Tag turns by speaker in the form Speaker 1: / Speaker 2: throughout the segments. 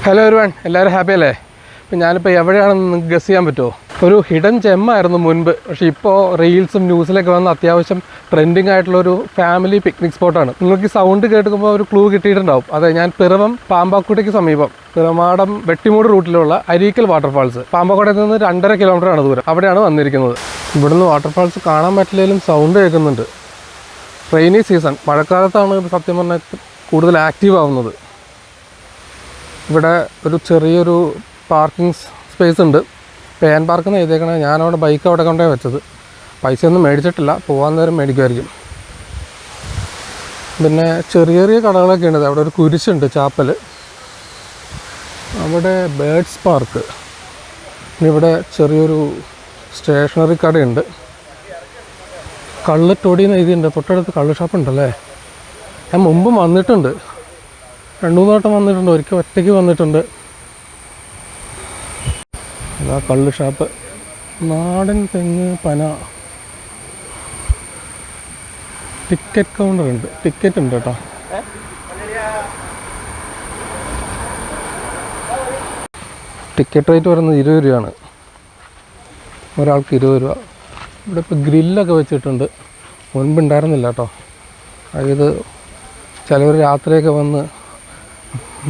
Speaker 1: Hello everyone, എല്ലാവരും happy അല്ലേ? ഇപ്പോൾ ഞാനിപ്പോൾ എവിടെയാണെന്ന് നിങ്ങൾക്ക് ഗസ് ചെയ്യാൻ പറ്റുമോ? ഒരു ഹിഡൻ ജെമ്മായിരുന്നു മുൻപ്, പക്ഷേ ഇപ്പോൾ റീൽസും ന്യൂസിലൊക്കെ വന്ന് അത്യാവശ്യം ട്രെൻഡിങ് ആയിട്ടുള്ളൊരു ഫാമിലി പിക്നിക് സ്പോട്ടാണ്. നിങ്ങൾക്ക് ഈ സൗണ്ട് കേൾക്കുമ്പോൾ ഒരു ക്ലൂ കിട്ടിയിട്ടുണ്ടാവും. അതെ, ഞാൻ പിറവം പാമ്പാക്കുട്ടിക്ക് സമീപം പിറമാടം വെട്ടിമൂട് റൂട്ടിലുള്ള അരീക്കൽ വാട്ടർഫാൾസ്, പാമ്പാക്കോട്ടയിൽ നിന്ന് 2.5 കിലോമീറ്ററാണ് ദൂരം. അവിടെയാണ് വന്നിരിക്കുന്നത്. ഇവിടുന്ന് വാട്ടർഫാൾസ് കാണാൻ പറ്റില്ലെങ്കിലും സൗണ്ട് കേൾക്കുന്നുണ്ട്. റെയിനി സീസൺ, മഴക്കാലത്താണ് സത്യം പറഞ്ഞാൽ കൂടുതൽ ആക്റ്റീവ് ആവുന്നത്. ഇവിടെ ഒരു ചെറിയൊരു പാർക്കിംഗ് സ്പേസ് ഉണ്ട്. പേൻ പാർക്ക് എന്ന് എഴുതിയേക്കണേ. ഞാനവിടെ ബൈക്ക് അവിടെ കൊണ്ടേ വെച്ചത്. പൈസയൊന്നും മേടിച്ചിട്ടില്ല, പോകാൻ നേരം മേടിക്കുമായിരിക്കും. പിന്നെ ചെറിയ ചെറിയ കടകളൊക്കെ ഉണ്ട്. അവിടെ ഒരു കുരിശുണ്ട്, ചാപ്പൽ. അവിടെ ബേഡ്സ് പാർക്ക്. പിന്നെ ഇവിടെ ചെറിയൊരു സ്റ്റേഷനറി കടയുണ്ട്. കള്ളിട്ടൊടി എന്ന് എഴുതിയിട്ടുണ്ട്. തൊട്ടടുത്ത് കള്ള് ഷാപ്പ് ഉണ്ടല്ലേ. ഞാൻ മുമ്പും വന്നിട്ടുണ്ട്, 2-3 വട്ടം വന്നിട്ടുണ്ട്. ഒരിക്കൽ ഒറ്റയ്ക്ക് വന്നിട്ടുണ്ട്. അതാ കള്ള് ഷാപ്പ്. നാടൻ തെങ്ങ് പന. ടിക്കറ്റ് കൗണ്ടർ ഉണ്ട്, ടിക്കറ്റ് ഉണ്ട് കേട്ടോ. ടിക്കറ്റ് റേറ്റ് വരുന്നത് 20 രൂപയാണ്, ഒരാൾക്ക് 20 രൂപ. ഇവിടെ ഇപ്പോൾ ഗ്രില്ലൊക്കെ വെച്ചിട്ടുണ്ട്. മുൻപുണ്ടായിരുന്നില്ല കേട്ടോ. അതായത് ചിലവർ രാത്രിയൊക്കെ വന്ന്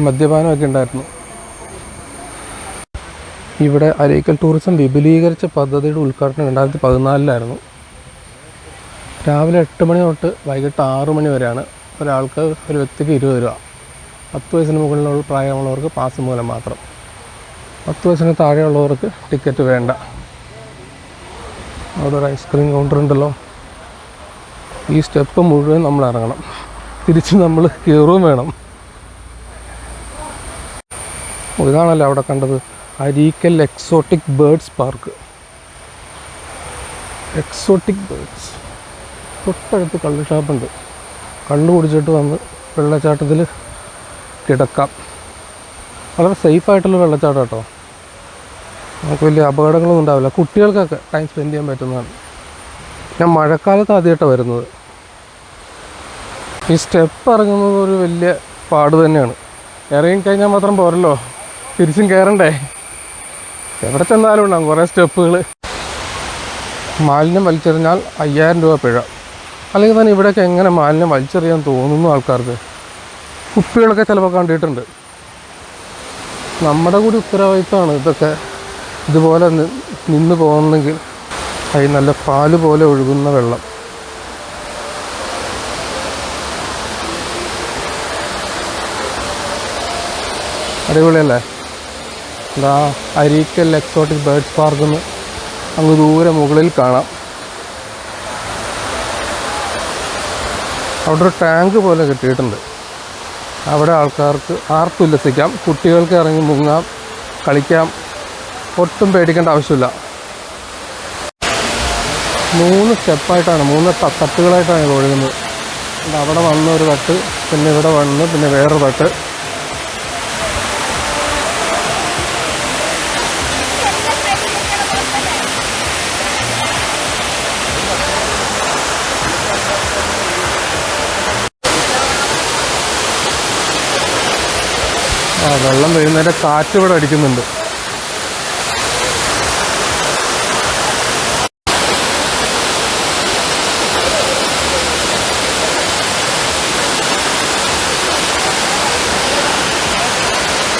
Speaker 1: മദ്യപാനമൊക്കെ ഉണ്ടായിരുന്നു. ഇവിടെ അരീക്കൽ ടൂറിസം വിപുലീകരിച്ച പദ്ധതിയുടെ ഉദ്ഘാടനം 2014 രാവിലെ 8 മണി തൊട്ട് വൈകിട്ട് 6 മണി വരെയാണ്. ഒരാൾക്ക്, ഒരു വ്യക്തിക്ക് 20 രൂപ. 10 വയസ്സിന് മുകളിലുള്ള പ്രായമുള്ളവർക്ക് പാസ് മൂലം മാത്രം. 10 വയസ്സിന് താഴെയുള്ളവർക്ക് ടിക്കറ്റ് വേണ്ട. അവിടെ ഒരു ഐസ്ക്രീം കൗണ്ടർ ഉണ്ടല്ലോ. ഈ സ്റ്റെപ്പ് മുഴുവൻ നമ്മൾ ഇറങ്ങണം, തിരിച്ച് നമ്മൾ കയറുകയും വേണം. ഇതാണല്ലോ അവിടെ കണ്ടത്, Areekkal exotic birds park. Exotic birds. തൊട്ടടുത്ത് കള്ള് ഷാപ്പുണ്ട്. കള്ള് കുടിച്ചിട്ട് വന്ന് വെള്ളച്ചാട്ടത്തിൽ കിടക്കാം. വളരെ സേഫായിട്ടുള്ള വെള്ളച്ചാട്ടം കേട്ടോ. നമുക്ക് വലിയ അപകടങ്ങളൊന്നും ഉണ്ടാവില്ല. കുട്ടികൾക്കൊക്കെ ടൈം സ്പെൻഡ് ചെയ്യാൻ പറ്റുന്നതാണ്. ഞാൻ മഴക്കാലത്ത് ആദ്യമായിട്ടാണ് വരുന്നത്. ഈ സ്റ്റെപ്പ് ഇറങ്ങുന്നത് ഒരു വലിയ പാട് തന്നെയാണ്. ഇറങ്ങിക്കഴിഞ്ഞാൽ മാത്രം പോരല്ലോ, തിരിച്ചും കയറണ്ടേ. എവിടെ ചെന്നാലും ഉണ്ടാകും കുറേ സ്റ്റെപ്പുകൾ. മാലിന്യം വലിച്ചെറിഞ്ഞാൽ 5000 രൂപ പിഴ. അല്ലെങ്കിൽ തന്നെ ഇവിടെയൊക്കെ എങ്ങനെ മാലിന്യം വലിച്ചെറിയാൻ തോന്നുന്നു ആൾക്കാർക്ക്? കുപ്പികളൊക്കെ ചിലപ്പോൾ കണ്ടിട്ടുണ്ട്. നമ്മുടെ കൂടി ഉത്തരവാദിത്തമാണ് ഇതൊക്കെ ഇതുപോലെ നിന്ന് പോകുന്നെങ്കിൽ. അതിൽ നല്ല പാല് പോലെ ഒഴുകുന്ന വെള്ളം. അടിപൊളിയല്ലേ? എന്താ അരീക്കൽ എക്സോട്ടിക് ബേഡ്സ് പാർക്കെന്ന് അങ്ങ് ദൂരെ മുകളിൽ കാണാം. അവിടെ ഒരു ടാങ്ക് പോലെ കെട്ടിയിട്ടുണ്ട്. അവിടെ ആൾക്കാർക്ക് ആർത്തുല്ലസിക്കാം, കുട്ടികൾക്ക് ഇറങ്ങി മുങ്ങാം, കളിക്കാം. ഒട്ടും പേടിക്കേണ്ട ആവശ്യമില്ല. 3 സ്റ്റെപ്പായിട്ടാണ്, 3 തട്ടുകളായിട്ടാണ് ഇത് ഒഴുകുന്നത്. അവിടെ വന്ന് ഒരു തട്ട്, പിന്നെ ഇവിടെ വന്ന്, പിന്നെ വേറൊരു തട്ട്. വെള്ളം വീഴുന്നതിൻ്റെ കാറ്റ് ഇവിടെ അടിക്കുന്നുണ്ട്.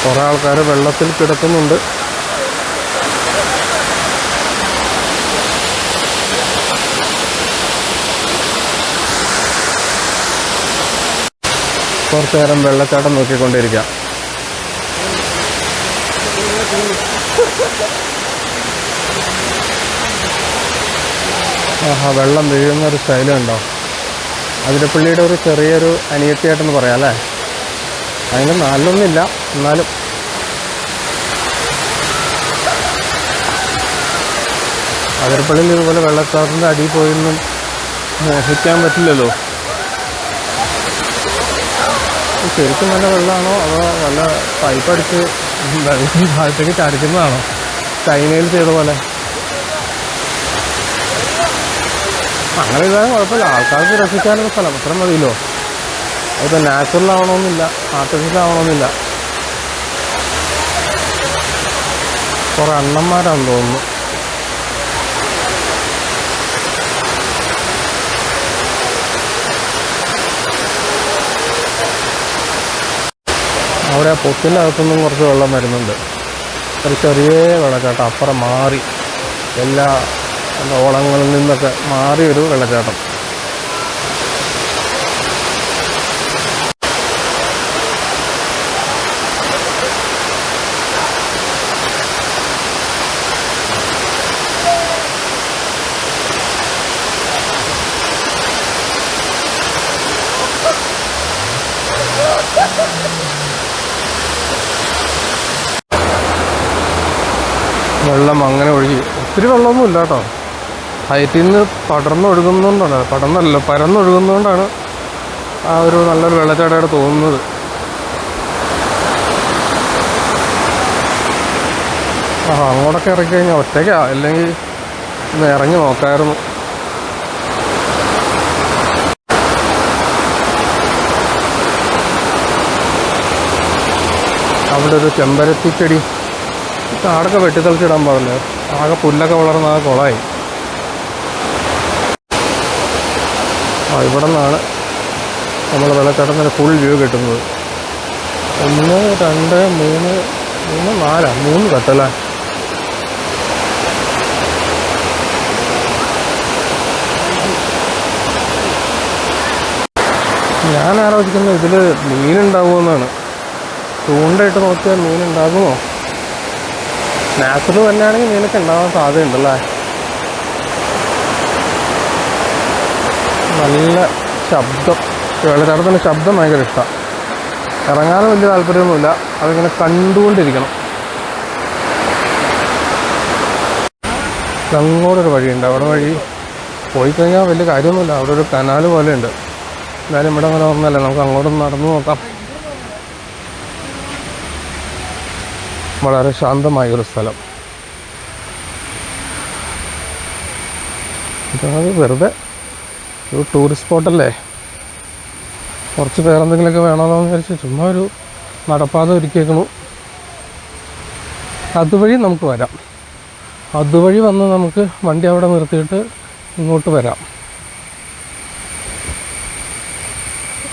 Speaker 1: കുറേ ആൾക്കാർ വെള്ളത്തിൽ കിടക്കുന്നുണ്ട്. കുറച്ചു നേരം വെള്ളച്ചാട്ടം നോക്കിക്കൊണ്ടിരിക്കാം. വെള്ളം വീഴുന്നൊരു സ്റ്റൈലുണ്ടോ? അതിരപ്പള്ളിയുടെ ഒരു ചെറിയൊരു അനിയത്തിയായിട്ടെന്ന് പറയാം അല്ലേ? അതിന് നല്ലൊന്നുമില്ല, എന്നാലും അതിരപ്പള്ളിയിൽ ഇതുപോലെ വെള്ളച്ചാട്ടത്തിൻ്റെ അടിയിൽ പോയൊന്നും മോഹിക്കാൻ പറ്റില്ലല്ലോ. ശരിക്കും നല്ല വെള്ളമാണോ അതോ നല്ല പൈപ്പ് അടിച്ച് വെള്ളം താഴത്തേക്ക് ചാടിക്കുന്നതാണോ? ചൈനയിൽ ചെയ്ത പോലെ. അങ്ങനെ ഇതായാലും കുഴപ്പമില്ല, ആൾക്കാർക്ക് രസിക്കാനൊക്കെ സ്ഥലം അത്ര മതിയല്ലോ. അതിപ്പോൾ നാച്ചുറൽ ആവണമെന്നില്ല, ആർട്ടിഫിഷ്യൽ ആവണമെന്നില്ല. കുറേ അണ്ണന്മാരാണെന്ന് തോന്നുന്നു. അവിടെ ആ പൊത്തിൻ്റെ അകത്തുനിന്നും കുറച്ച് വെള്ളം വരുന്നുണ്ട്. ഒരു ചെറിയ വെള്ളച്ചാട്ടം, അപ്പുറം മാറി എല്ലാ ഓളങ്ങളിൽ നിന്നൊക്കെ മാറിയൊരു വെള്ളച്ചാട്ടം. വെള്ളം അങ്ങനെ ഒഴുകി, ഒത്തിരി വെള്ളമൊന്നും ഇല്ല കേട്ടോ. ഹൈറ്റിൽ നിന്ന് പരന്നൊഴുകുന്നതുകൊണ്ടാണ് ആ ഒരു നല്ലൊരു വെള്ളച്ചാട്ടമായിട്ട് തോന്നുന്നത്. അങ്ങോട്ടൊക്കെ ഇറക്കി കഴിഞ്ഞാൽ ഒറ്റയ്ക്കാ, അല്ലെങ്കിൽ ഒന്ന് ഇറങ്ങി നോക്കാമായിരുന്നു. അവിടെ ഒരു ചെമ്പരത്തിച്ചെടി, കാടൊക്കെ വെട്ടിത്തെളിച്ചിടാൻ പാടില്ല, ആകെ പുല്ലൊക്കെ വളർന്ന ആ കുളമായി. ഇവിടെ നിന്നാണ് നമ്മൾ വെള്ളച്ചാട്ടത്തിൻ്റെ ഫുൾ വ്യൂ കിട്ടുന്നത്. 1 2 3 4 3 തട്ടല്ലേ. ഞാൻ ആലോചിക്കുന്നത് ഇതിൽ മീനുണ്ടാകുമെന്നാണ്. ചൂണ്ടയിട്ട് നോക്കിയാൽ മീനുണ്ടാകുമോ? നാച്ചുറൽ തന്നെയാണെങ്കിൽ മീനൊക്കെ ഉണ്ടാകാൻ സാധ്യതയുണ്ടല്ലേ. നല്ല ശബ്ദം, വെള്ളച്ചാട്ടത്തിൻ്റെ ശബ്ദം ഭയങ്കര ഇഷ്ടമാണ്. ഇറങ്ങാനും വലിയ താല്പര്യമൊന്നുമില്ല, അതിങ്ങനെ കണ്ടുകൊണ്ടിരിക്കണം. അങ്ങോട്ടൊരു വഴിയുണ്ട്, അവിടെ വഴി പോയി കഴിഞ്ഞാൽ വലിയ കാര്യമൊന്നുമില്ല. അവിടെ ഒരു കനാൽ പോലെ ഉണ്ട്. എന്നാലും ഇവിടെ അങ്ങനെ ഒന്നല്ല, നമുക്ക് അങ്ങോട്ടൊന്ന് നടന്നു നോക്കാം. വളരെ ശാന്തമായൊരു സ്ഥലം. ഇതത് വെറുതെ ഒരു ടൂറിസ്റ്റ് സ്പോട്ടല്ലേ, കുറച്ച് പേരെന്തെങ്കിലുമൊക്കെ വേണമെന്ന് വിചാരിച്ച് ചുമ്മാ ഒരു നടപ്പാത ഒരുക്കിയേക്കണു. അതുവഴി നമുക്ക് വരാം. അതുവഴി വന്ന് നമുക്ക് വണ്ടി അവിടെ നിർത്തിയിട്ട് ഇങ്ങോട്ട് വരാം.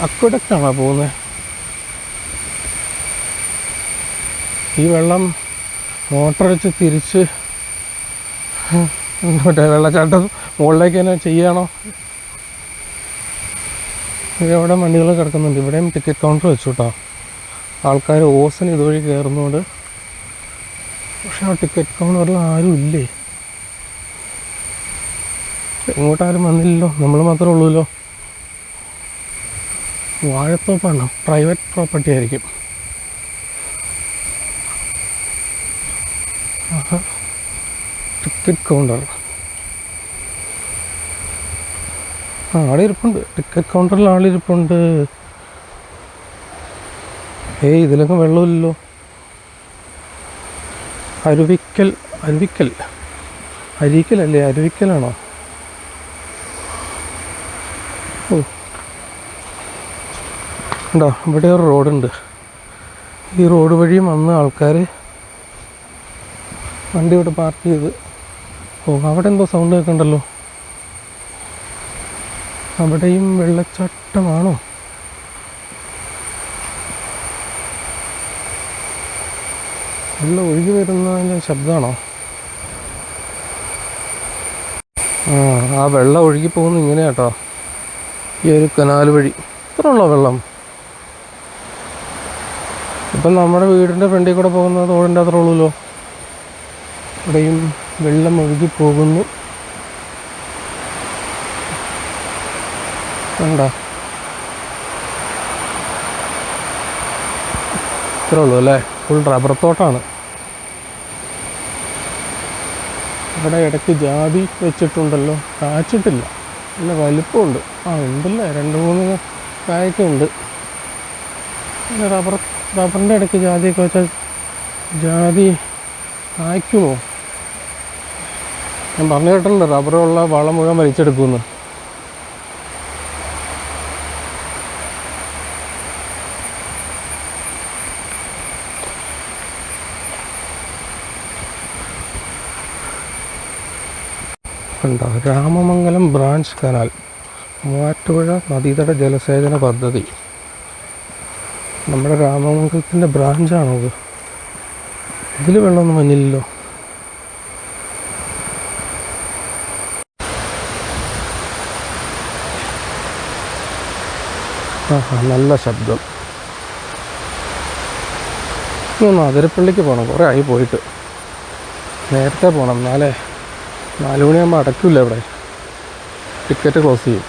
Speaker 1: അക്വഡക്റ്റാണോ പോകുന്നത്? ഈ വെള്ളം മോട്ടർ വെച്ച് തിരിച്ച് മറ്റേ വെള്ളച്ചാട്ടം മുകളിലേക്ക് തന്നെ ചെയ്യുകയാണോ? ഇവിടെ വണ്ടികൾ കിടക്കുന്നുണ്ട്. ഇവിടെയും ടിക്കറ്റ് കൗണ്ടർ വെച്ചു കേട്ടോ. ആൾക്കാർ ഓസിന് ഇതുവഴി കയറുന്നതുകൊണ്ട്. പക്ഷെ ആ ടിക്കറ്റ് കൗണ്ടറിൽ ആരും ഇല്ലേ? ഇങ്ങോട്ടാരും വന്നില്ലല്ലോ, നമ്മൾ മാത്രമേ ഉള്ളൂല്ലോ. വാഴത്തോപ്പാണ്, പ്രൈവറ്റ് പ്രോപ്പർട്ടി ആയിരിക്കും. ടിക്കറ്റ് കൗണ്ടർ ആളിരിപ്പുണ്ട്. ടിക്കറ്റ് കൗണ്ടറിൽ ആളിരിപ്പുണ്ട്. ഇതിലൊക്കെ വെള്ളമില്ലല്ലോ. അരുവിക്കലല്ലേ, അരുവിക്കലാണോ? ഉണ്ടോ? ഇവിടെ ഒരു റോഡുണ്ട്. ഈ റോഡ് വഴിയും വന്ന് ആൾക്കാർ വണ്ടി ഇവിടെ പാർക്ക് ചെയ്ത് പോകും. അവിടെ എന്തോ സൗണ്ട് കേൾക്കണ്ടല്ലോ. അവിടെയും വെള്ളച്ചാട്ടമാണോ? വെള്ളം ഒഴുകി വരുന്നതിൻ്റെ ശബ്ദമാണോ? ആ വെള്ളം ഒഴുകി പോകുന്ന ഇങ്ങനെ കേട്ടോ, ഈ ഒരു കനാൽ വഴി. ഇത്ര ഉള്ളോ വെള്ളം? ഇപ്പം നമ്മുടെ വീടിൻ്റെ ഫ്രണ്ടിൽ കൂടെ പോകുന്ന തോടിൻ്റെ അത്ര ഉള്ളൂല്ലോ. ഇവിടെയും വെള്ളം ഒഴുകി പോകുന്നു. കണ്ടോ? ഇത്രേ ഉള്ളൂ അല്ലേ. ഫുൾ റബ്ബർ തോട്ടാണ്. ഇവിടെ ഇടയ്ക്ക് ജാതി വെച്ചിട്ടുണ്ടല്ലോ, കാച്ചിട്ടില്ല, പിന്നെ വലിപ്പമുണ്ട്. ഉണ്ടല്ലേ, 2-3 കായൊക്കെ ഉണ്ട്. പിന്നെ റബ്ബറിൻ്റെ ഇടയ്ക്ക് ജാതിയൊക്കെ വെച്ചാൽ ജാതി കായ്ക്കുമോ? ഞാൻ പറഞ്ഞു കേട്ടിട്ടുണ്ട് റബ്ബറുള്ള വളം മുഴുവൻ വലിച്ചെടുക്കുമെന്ന്. ഉണ്ടോ രാമമംഗലം ബ്രാഞ്ച് കനാൽ, മൂവാറ്റുപുഴ നദീതട ജലസേചന പദ്ധതി. നമ്മുടെ രാമമംഗലത്തിൻ്റെ ബ്രാഞ്ചാണോ ഇത്? ഇതിൽ വെള്ളമൊന്നും വന്നില്ലല്ലോ. നല്ല ശബ്ദം. ഒന്ന് അതിരപ്പള്ളിക്ക് പോകണം, കുറേ ആയി പോയിട്ട്. നേരത്തെ പോകണം, 4 മണിയാകുമ്പോൾ അടയ്ക്കില്ല ഇവിടെ, ടിക്കറ്റ് ക്ലോസ് ചെയ്യും.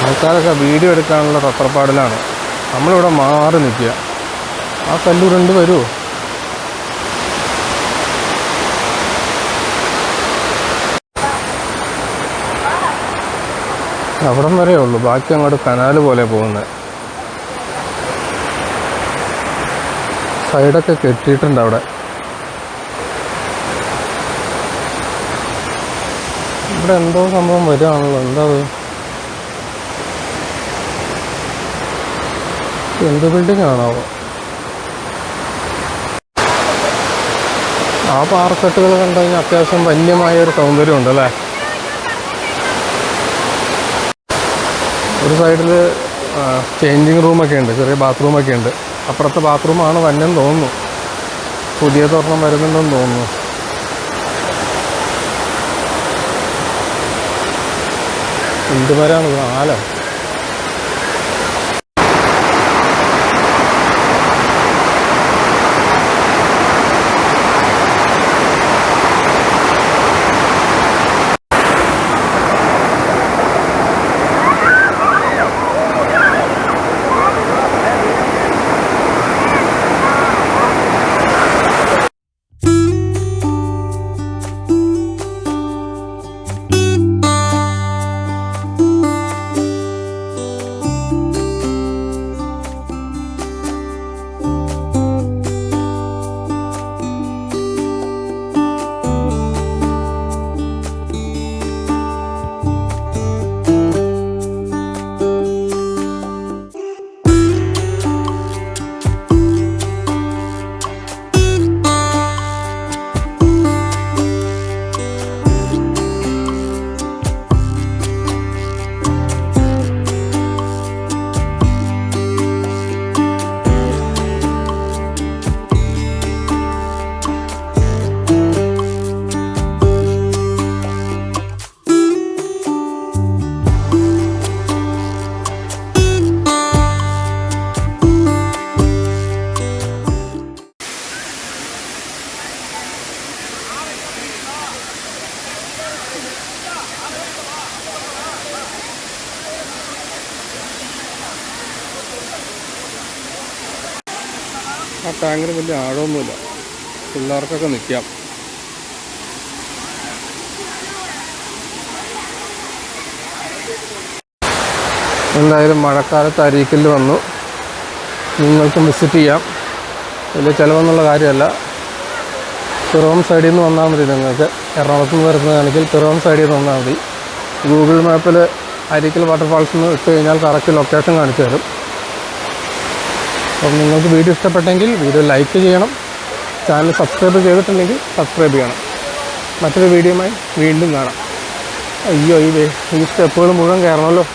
Speaker 1: ആൾക്കാരൊക്കെ വീഡിയോ എടുക്കാനുള്ള തത്രപ്പാടിലാണ്. നമ്മളിവിടെ മാറി നിൽക്കുക. ആ കല്ലൂരുണ്ട്, വരുമോ? അവിടം വരെ ഉള്ളൂ, ബാക്കി അങ്ങോട്ട് കനാൽ പോലെ പോകുന്നത്. സൈഡൊക്കെ കെട്ടിയിട്ടുണ്ട് അവിടെ. ഇവിടെ എന്തോ സംഭവം വരുവാണല്ലോ, എന്താ അത്? എന്ത് ബിൽഡിംഗ് ആണാവോ? ആ പാറക്കെട്ടുകൾ കണ്ടു കഴിഞ്ഞാൽ അത്യാവശ്യം വന്യമായൊരു സൗന്ദര്യമുണ്ട് അല്ലേ? ഒരു സൈഡിൽ ചേഞ്ചിങ് റൂമൊക്കെ ഉണ്ട്, ചെറിയ ബാത്റൂമൊക്കെ ഉണ്ട്. അപ്പുറത്തെ ബാത്റൂമാണ് വന്നെന്ന് തോന്നുന്നു, പുതിയ തോരണം വരുന്നുണ്ടെന്ന് തോന്നുന്നു. എന്ത് മരമാണ്? ആലോ? ആ ടാങ്കിന് വലിയ ആഴമൊന്നുമില്ല, പിള്ളേർക്കൊക്കെ നിൽക്കാം. എന്തായാലും മഴക്കാലത്ത് അരീക്കലിൽ വന്നു, നിങ്ങൾക്കും വിസിറ്റ് ചെയ്യാം. വലിയ ചിലവെന്നുള്ള കാര്യമല്ല. പിറവം സൈഡിൽ നിന്ന് വന്നാൽ മതി. നിങ്ങൾക്ക് എറണാകുളത്ത് നിന്ന് വരുന്നതാണെങ്കിൽ പിറവം സൈഡിൽ നിന്ന് വന്നാൽ മതി. ഗൂഗിൾ മാപ്പിൽ അരീക്കൽ വാട്ടർഫാൾസ് നിന്ന് ഇട്ട് കഴിഞ്ഞാൽ കറക്റ്റ് ലൊക്കേഷൻ കാണിച്ചു തരും. അപ്പം നിങ്ങൾക്ക് വീഡിയോ ഇഷ്ടപ്പെട്ടെങ്കിൽ വീഡിയോ ലൈക്ക് ചെയ്യണം. ചാനൽ സബ്സ്ക്രൈബ് ചെയ്തിട്ടുണ്ടെങ്കിൽ സബ്സ്ക്രൈബ് ചെയ്യണം. മറ്റൊരു വീഡിയോയുമായി വീണ്ടും കാണാം. അയ്യോ, ഈ സ്റ്റെപ്പുകൾ മുഴുവൻ കയറണമല്ലോ.